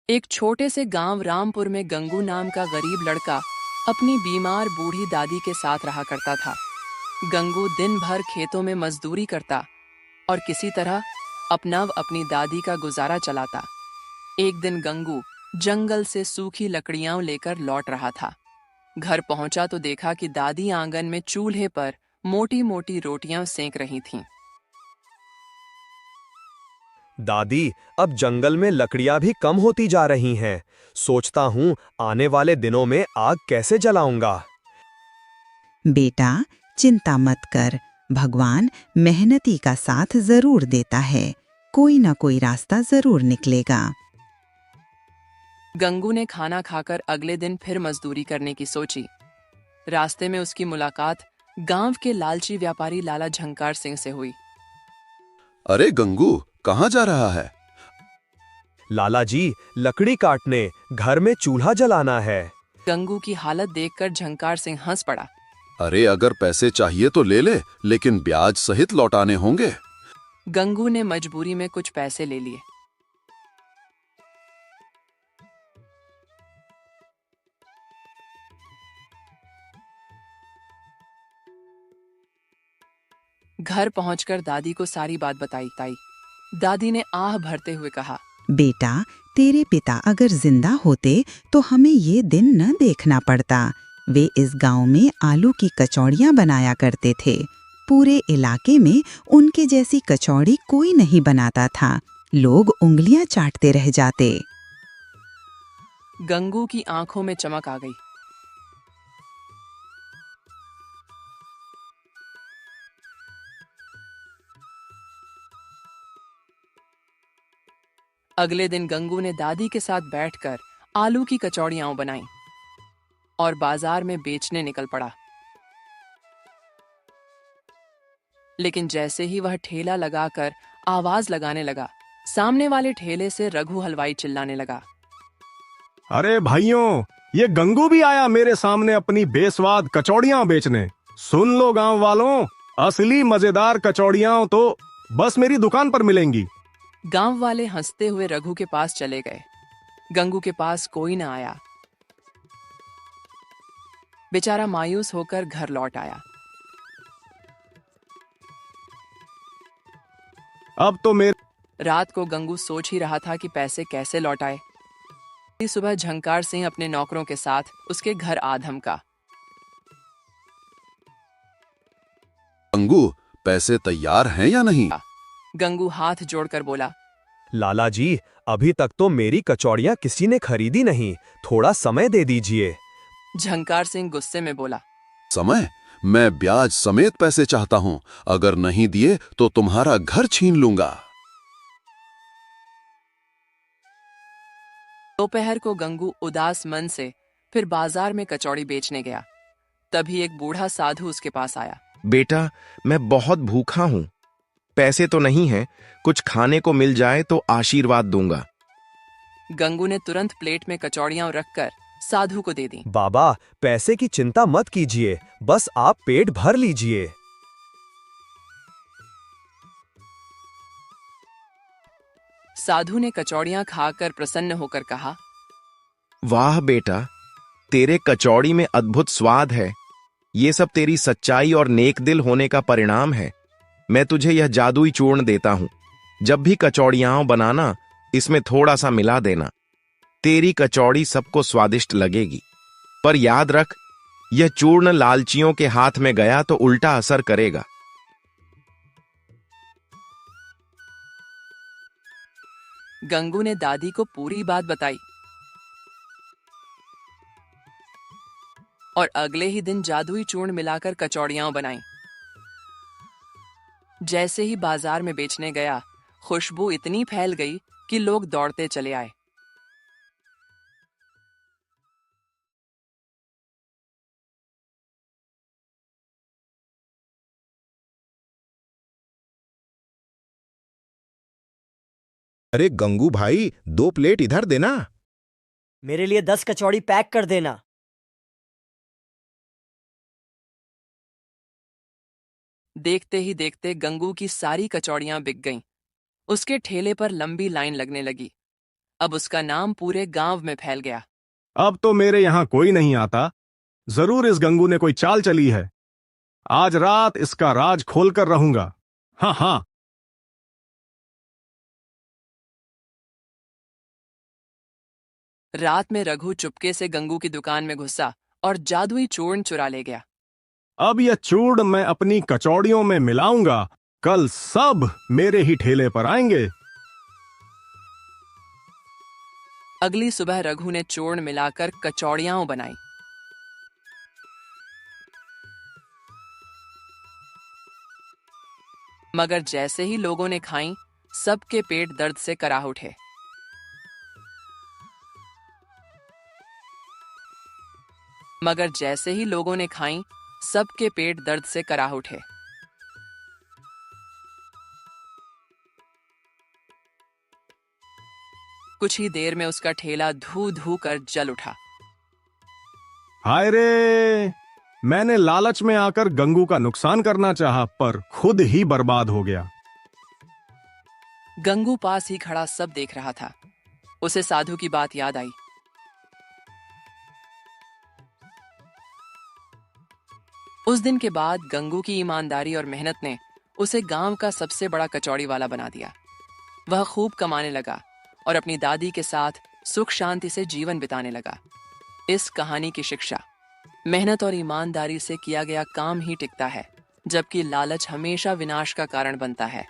एक छोटे से गांव रामपुर में गंगू नाम का गरीब लड़का अपनी बीमार बूढ़ी दादी के साथ रहा करता था। गंगू दिन भर खेतों में मजदूरी करता और किसी तरह अपनी दादी का गुजारा चलाता। एक दिन गंगू जंगल से सूखी लकड़ियां लेकर लौट रहा था। घर पहुंचा तो देखा कि दादी आंगन में चूल्हे पर मोटी मोटी रोटियां सेंक रही थीं। दादी, अब जंगल में लकड़ियां भी कम होती जा रही हैं। सोचता हूँ आने वाले दिनों में आग कैसे जलाऊंगा। बेटा, चिंता मत कर। भगवान मेहनती का साथ जरूर देता है। कोई ना कोई रास्ता जरूर निकलेगा। गंगू ने खाना खाकर अगले दिन फिर मजदूरी करने की सोची। रास्ते में उसकी मुलाकात गांव के लालची व्यापारी लाला झंकार सिंह से हुई। अरे गंगू, कहाँ जा रहा है? लाला जी, लकड़ी काटने, घर में चूल्हा जलाना है। गंगू की हालत देखकर झंकार सिंह हंस पड़ा। अरे अगर पैसे चाहिए तो ले ले, लेकिन ब्याज सहित लौटाने होंगे। गंगू ने मजबूरी में कुछ पैसे ले लिए। घर पहुंचकर दादी को सारी बात बताई। दादी ने आह भरते हुए कहा, बेटा, तेरे पिता अगर जिंदा होते तो हमें ये दिन न देखना पड़ता। वे इस गांव में आलू की कचौड़ियाँ बनाया करते थे। पूरे इलाके में उनके जैसी कचौड़ी कोई नहीं बनाता था। लोग उंगलियां चाटते रह जाते। गंगू की आंखों में चमक आ गई। अगले दिन गंगू ने दादी के साथ बैठकर आलू की कचौड़ियां बनाई और बाजार में बेचने निकल पड़ा। लेकिन जैसे ही वह ठेला लगाकर आवाज लगाने लगा, सामने वाले ठेले से रघु हलवाई चिल्लाने लगा, अरे भाइयों, ये गंगू भी आया मेरे सामने अपनी बेस्वाद कचौड़ियां बेचने। सुन लो गांव वालों, असली मजेदार कचौड़ियां तो बस मेरी दुकान पर मिलेंगी। गांव वाले हंसते हुए रघु के पास चले गए। गंगू के पास कोई न आया। बेचारा मायूस होकर घर लौट आया। अब तो मेरे रात को गंगू सोच ही रहा था कि पैसे कैसे लौटाए। सुबह झंकार सिंह अपने नौकरों के साथ उसके घर आ धमका। गंगू, पैसे तैयार हैं या नहीं? गंगू हाथ जोड़कर बोला, लाला जी, अभी तक तो मेरी कचौड़ियां किसी ने खरीदी नहीं। थोड़ा समय दे दीजिए। झंकार सिंह गुस्से में बोला, समय? मैं ब्याज समेत पैसे चाहता हूं। अगर नहीं दिए तो तुम्हारा घर छीन लूंगा। दोपहर को गंगू उदास मन से फिर बाजार में कचौड़ी बेचने गया। तभी एक बूढ़ा साधु उसके पास आया। बेटा, मैं बहुत भूखा हूं। पैसे तो नहीं है, कुछ खाने को मिल जाए तो आशीर्वाद दूंगा। गंगू ने तुरंत प्लेट में कचौड़ियां रखकर साधु को दे दी। बाबा, पैसे की चिंता मत कीजिए, बस आप पेट भर लीजिए। साधु ने कचौड़ियां खाकर प्रसन्न होकर कहा, वाह बेटा, तेरे कचौड़ी में अद्भुत स्वाद है। ये सब तेरी सच्चाई और नेक दिल होने का परिणाम है। मैं तुझे यह जादुई चूर्ण देता हूं। जब भी कचौड़ियां बनाना, इसमें थोड़ा सा मिला देना। तेरी कचौड़ी सबको स्वादिष्ट लगेगी। पर याद रख, यह चूर्ण लालचियों के हाथ में गया तो उल्टा असर करेगा। गंगू ने दादी को पूरी बात बताई और अगले ही दिन जादुई चूर्ण मिलाकर कचौड़ियां बनाई। जैसे ही बाजार में बेचने गया, खुशबू इतनी फैल गई कि लोग दौड़ते चले आए। अरे गंगू भाई, 2 प्लेट इधर देना। मेरे लिए 10 कचौड़ी पैक कर देना। देखते ही देखते गंगू की सारी कचौड़ियां बिक गईं। उसके ठेले पर लंबी लाइन लगने लगी। अब उसका नाम पूरे गांव में फैल गया। अब तो मेरे यहाँ कोई नहीं आता। जरूर इस गंगू ने कोई चाल चली है। आज रात इसका राज खोलकर रहूंगा। हाँ हाँ। रात में रघु चुपके से गंगू की दुकान में घुसा और जादुई चूर्ण चुरा ले गया। अब यह चूर्ण मैं अपनी कचौड़ियों में मिलाऊंगा। कल सब मेरे ही ठेले पर आएंगे। अगली सुबह रघु ने चूर्ण मिलाकर कचौड़ियां बनाई। मगर जैसे ही लोगों ने खाई, सबके पेट दर्द से कराह उठे। मगर जैसे ही लोगों ने खाई, सबके पेट दर्द से कराह उठे। कुछ ही देर में उसका ठेला धू धू कर जल उठा। हाय रे, मैंने लालच में आकर गंगू का नुकसान करना चाहा, पर खुद ही बर्बाद हो गया। गंगू पास ही खड़ा सब देख रहा था। उसे साधु की बात याद आई। उस दिन के बाद गंगू की ईमानदारी और मेहनत ने उसे गांव का सबसे बड़ा कचौड़ी वाला बना दिया। वह खूब कमाने लगा और अपनी दादी के साथ सुख शांति से जीवन बिताने लगा। इस कहानी की शिक्षा: मेहनत और ईमानदारी से किया गया काम ही टिकता है, जबकि लालच हमेशा विनाश का कारण बनता है।